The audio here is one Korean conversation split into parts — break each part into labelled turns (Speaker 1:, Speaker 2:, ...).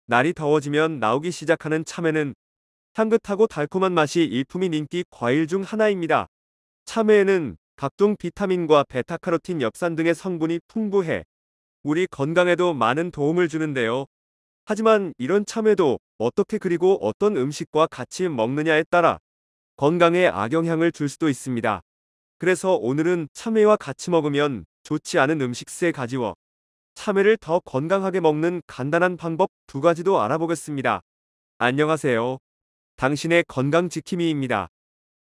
Speaker 1: 날이 더워지면 나오기 시작하는 참외는 향긋하고 달콤한 맛이 일품인 인기 과일 중 하나입니다. 참외에는 각종 비타민과 베타카로틴, 엽산 등의 성분이 풍부해 우리 건강에도 많은 도움을 주는데요. 하지만 이런 참외도 어떻게 그리고 어떤 음식과 같이 먹느냐에 따라 건강에 악영향을 줄 수도 있습니다. 그래서 오늘은 참외와 같이 먹으면 좋지 않은 음식 3가지와 참외를 더 건강하게 먹는 간단한 방법 2가지도 알아보겠습니다. 안녕하세요. 당신의 건강지킴이입니다.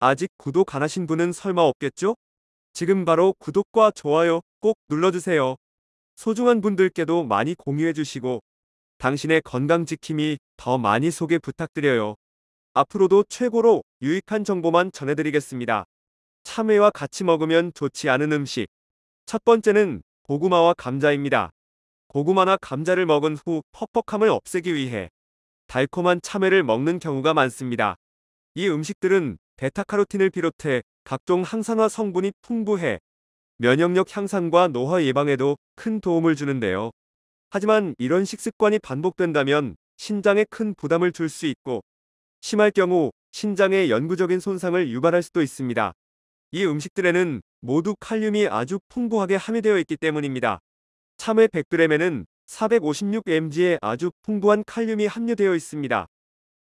Speaker 1: 아직 구독 안 하신 분은 설마 없겠죠? 지금 바로 구독과 좋아요 꼭 눌러주세요. 소중한 분들께도 많이 공유해 주시고 당신의 건강지킴이 더 많이 소개 부탁드려요. 앞으로도 최고로 유익한 정보만 전해드리겠습니다. 참외와 같이 먹으면 좋지 않은 음식. 첫 번째는 고구마와 감자입니다. 고구마나 감자를 먹은 후 퍽퍽함을 없애기 위해 달콤한 참외를 먹는 경우가 많습니다. 이 음식들은 베타카로틴을 비롯해 각종 항산화 성분이 풍부해 면역력 향상과 노화 예방에도 큰 도움을 주는데요. 하지만 이런 식습관이 반복된다면 신장에 큰 부담을 줄 수 있고 심할 경우 신장에 영구적인 손상을 유발할 수도 있습니다. 이 음식들에는 모두 칼륨이 아주 풍부하게 함유되어 있기 때문입니다. 참외 100g에는 456mg의 아주 풍부한 칼륨이 함유되어 있습니다.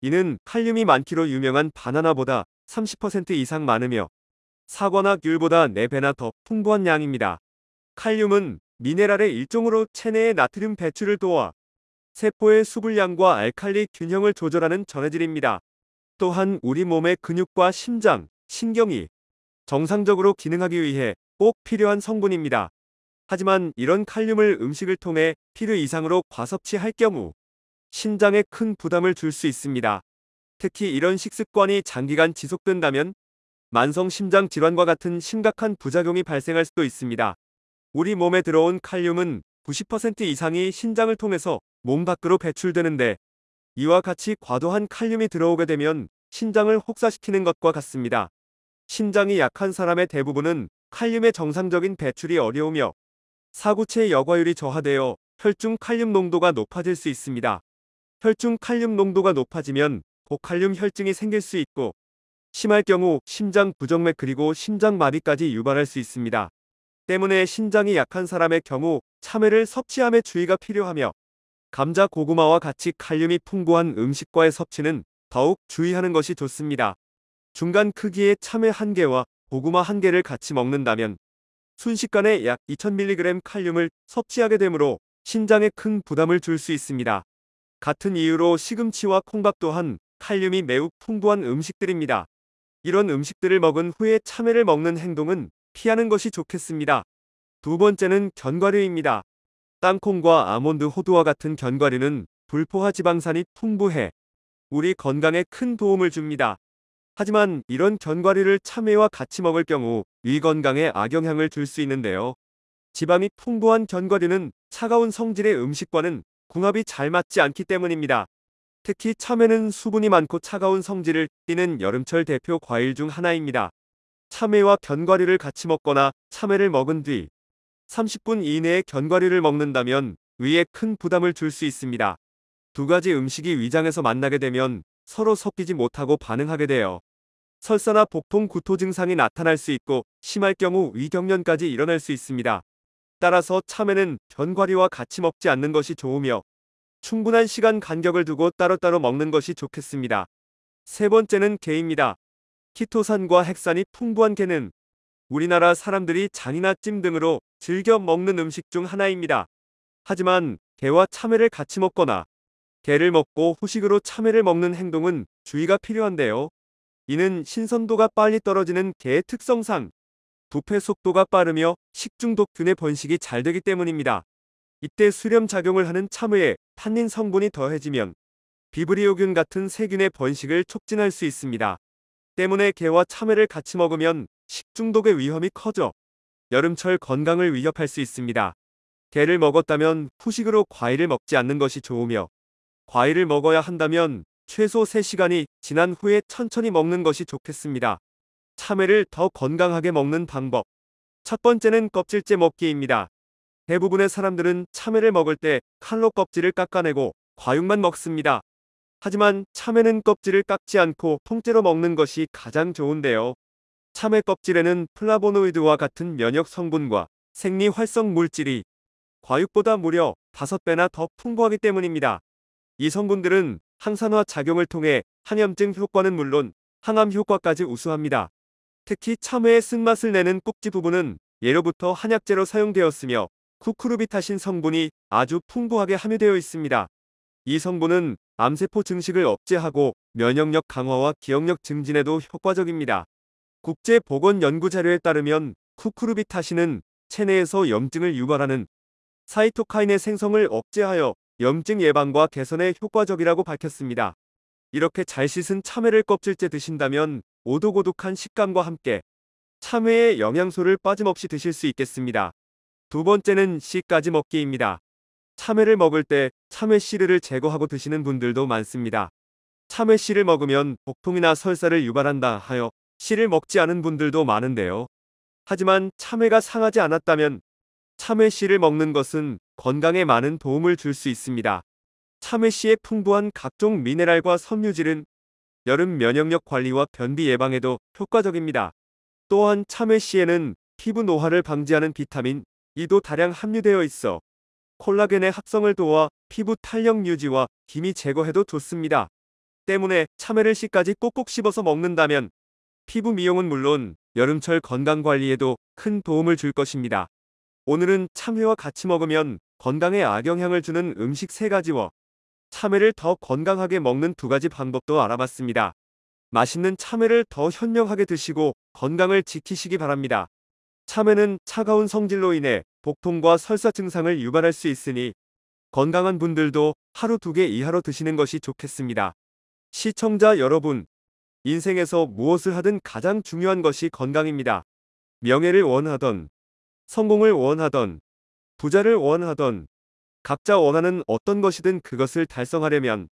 Speaker 1: 이는 칼륨이 많기로 유명한 바나나보다 30% 이상 많으며 사과나 귤보다 4배나 더 풍부한 양입니다. 칼륨은 미네랄의 일종으로 체내의 나트륨 배출을 도와 세포의 수분량과 알칼리 균형을 조절하는 전해질입니다. 또한 우리 몸의 근육과 심장, 신경이 정상적으로 기능하기 위해 꼭 필요한 성분입니다. 하지만 이런 칼륨을 음식을 통해 필요 이상으로 과섭취할 경우 신장에 큰 부담을 줄 수 있습니다. 특히 이런 식습관이 장기간 지속된다면 만성 심장 질환과 같은 심각한 부작용이 발생할 수도 있습니다. 우리 몸에 들어온 칼륨은 90% 이상이 신장을 통해서 몸 밖으로 배출되는데 이와 같이 과도한 칼륨이 들어오게 되면 신장을 혹사시키는 것과 같습니다. 신장이 약한 사람의 대부분은 칼륨의 정상적인 배출이 어려우며 사구체 여과율이 저하되어 혈중 칼륨 농도가 높아질 수 있습니다. 혈중 칼륨 농도가 높아지면 고칼륨 혈증이 생길 수 있고 심할 경우 심장 부정맥 그리고 심장마비까지 유발할 수 있습니다. 때문에 신장이 약한 사람의 경우 참외를 섭취함에 주의가 필요하며 감자, 고구마와 같이 칼륨이 풍부한 음식과의 섭취는 더욱 주의하는 것이 좋습니다. 중간 크기의 참외 1개와 고구마 1개를 같이 먹는다면 순식간에 약 2000mg 칼륨을 섭취하게 되므로 신장에 큰 부담을 줄 수 있습니다. 같은 이유로 시금치와 콩밥 또한 칼륨이 매우 풍부한 음식들입니다. 이런 음식들을 먹은 후에 참외를 먹는 행동은 피하는 것이 좋겠습니다. 두 번째는 견과류입니다. 땅콩과 아몬드, 호두와 같은 견과류는 불포화 지방산이 풍부해 우리 건강에 큰 도움을 줍니다. 하지만 이런 견과류를 참외와 같이 먹을 경우 위 건강에 악영향을 줄 수 있는데요. 지방이 풍부한 견과류는 차가운 성질의 음식과는 궁합이 잘 맞지 않기 때문입니다. 특히 참외는 수분이 많고 차가운 성질을 띠는 여름철 대표 과일 중 하나입니다. 참외와 견과류를 같이 먹거나 참외를 먹은 뒤 30분 이내에 견과류를 먹는다면 위에 큰 부담을 줄 수 있습니다. 2가지 음식이 위장에서 만나게 되면 서로 섞이지 못하고 반응하게 되어 설사나 복통, 구토 증상이 나타날 수 있고 심할 경우 위경련까지 일어날 수 있습니다. 따라서 참외는 견과류와 같이 먹지 않는 것이 좋으며 충분한 시간 간격을 두고 따로따로 먹는 것이 좋겠습니다. 세 번째는 게입니다. 키토산과 핵산이 풍부한 게는 우리나라 사람들이 장이나 찜 등으로 즐겨 먹는 음식 중 하나입니다. 하지만 게와 참외를 같이 먹거나 게를 먹고 후식으로 참외를 먹는 행동은 주의가 필요한데요. 이는 신선도가 빨리 떨어지는 게의 특성상 부패 속도가 빠르며 식중독균의 번식이 잘 되기 때문입니다. 이때 수렴작용을 하는 참외에 탄닌 성분이 더해지면 비브리오균 같은 세균의 번식을 촉진할 수 있습니다. 때문에 게와 참외를 같이 먹으면 식중독의 위험이 커져 여름철 건강을 위협할 수 있습니다. 게를 먹었다면 후식으로 과일을 먹지 않는 것이 좋으며 과일을 먹어야 한다면 최소 3시간이 지난 후에 천천히 먹는 것이 좋겠습니다. 참외를 더 건강하게 먹는 방법. 첫 번째는 껍질째 먹기입니다. 대부분의 사람들은 참외를 먹을 때 칼로 껍질을 깎아내고 과육만 먹습니다. 하지만 참외는 껍질을 깎지 않고 통째로 먹는 것이 가장 좋은데요. 참외 껍질에는 플라보노이드와 같은 면역 성분과 생리 활성 물질이 과육보다 무려 5배나 더 풍부하기 때문입니다. 이 성분들은 항산화 작용을 통해 항염증 효과는 물론 항암 효과까지 우수합니다. 특히 참외의 쓴맛을 내는 꼭지 부분은 예로부터 한약재로 사용되었으며 쿠쿠르비타신 성분이 아주 풍부하게 함유되어 있습니다. 이 성분은 암세포 증식을 억제하고 면역력 강화와 기억력 증진에도 효과적입니다. 국제보건연구자료에 따르면 쿠쿠르비타신은 체내에서 염증을 유발하는 사이토카인의 생성을 억제하여 염증 예방과 개선에 효과적이라고 밝혔습니다. 이렇게 잘 씻은 참외를 껍질째 드신다면 오독오독한 식감과 함께 참외의 영양소를 빠짐없이 드실 수 있겠습니다. 두 번째는 씨까지 먹기입니다. 참외를 먹을 때 참외 씨를 제거하고 드시는 분들도 많습니다. 참외 씨를 먹으면 복통이나 설사를 유발한다 하여 씨를 먹지 않은 분들도 많은데요. 하지만 참외가 상하지 않았다면 참외 씨를 먹는 것은 건강에 많은 도움을 줄 수 있습니다. 참외 씨의 풍부한 각종 미네랄과 섬유질은 여름 면역력 관리와 변비 예방에도 효과적입니다. 또한 참외 씨에는 피부 노화를 방지하는 비타민 E도 다량 함유되어 있어 콜라겐의 합성을 도와 피부 탄력 유지와 기미 제거에도 좋습니다. 때문에 참외를 씨까지 꼭꼭 씹어서 먹는다면 피부 미용은 물론 여름철 건강관리에도 큰 도움을 줄 것입니다. 오늘은 참외와 같이 먹으면 건강에 악영향을 주는 음식 3가지와 참외를 더 건강하게 먹는 2가지 방법도 알아봤습니다. 맛있는 참외를 더 현명하게 드시고 건강을 지키시기 바랍니다. 참외는 차가운 성질로 인해 복통과 설사 증상을 유발할 수 있으니 건강한 분들도 하루 2개 이하로 드시는 것이 좋겠습니다. 시청자 여러분, 인생에서 무엇을 하든 가장 중요한 것이 건강입니다. 명예를 원하던, 성공을 원하던, 부자를 원하던, 각자 원하는 어떤 것이든 그것을 달성하려면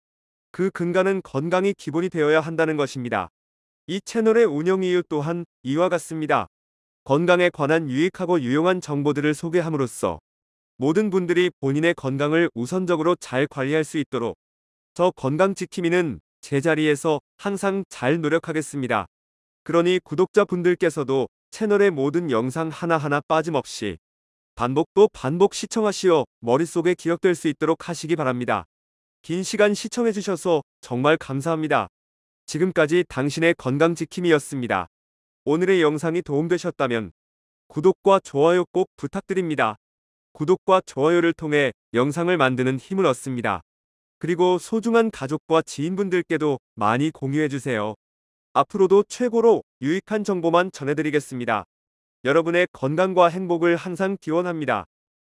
Speaker 1: 그 근간은 건강이 기본이 되어야 한다는 것입니다. 이 채널의 운영 이유 또한 이와 같습니다. 건강에 관한 유익하고 유용한 정보들을 소개함으로써 모든 분들이 본인의 건강을 우선적으로 잘 관리할 수 있도록 저 건강지킴이는 제자리에서 항상 잘 노력하겠습니다. 그러니 구독자분들께서도 채널의 모든 영상 하나하나 빠짐없이 반복 또 반복 시청하시어 머릿속에 기억될 수 있도록 하시기 바랍니다. 긴 시간 시청해주셔서 정말 감사합니다. 지금까지 당신의 건강지킴이였습니다. 오늘의 영상이 도움되셨다면 구독과 좋아요 꼭 부탁드립니다. 구독과 좋아요를 통해 영상을 만드는 힘을 얻습니다. 그리고 소중한 가족과 지인분들께도 많이 공유해주세요. 앞으로도 최고로 유익한 정보만 전해드리겠습니다. 여러분의 건강과 행복을 항상 기원합니다.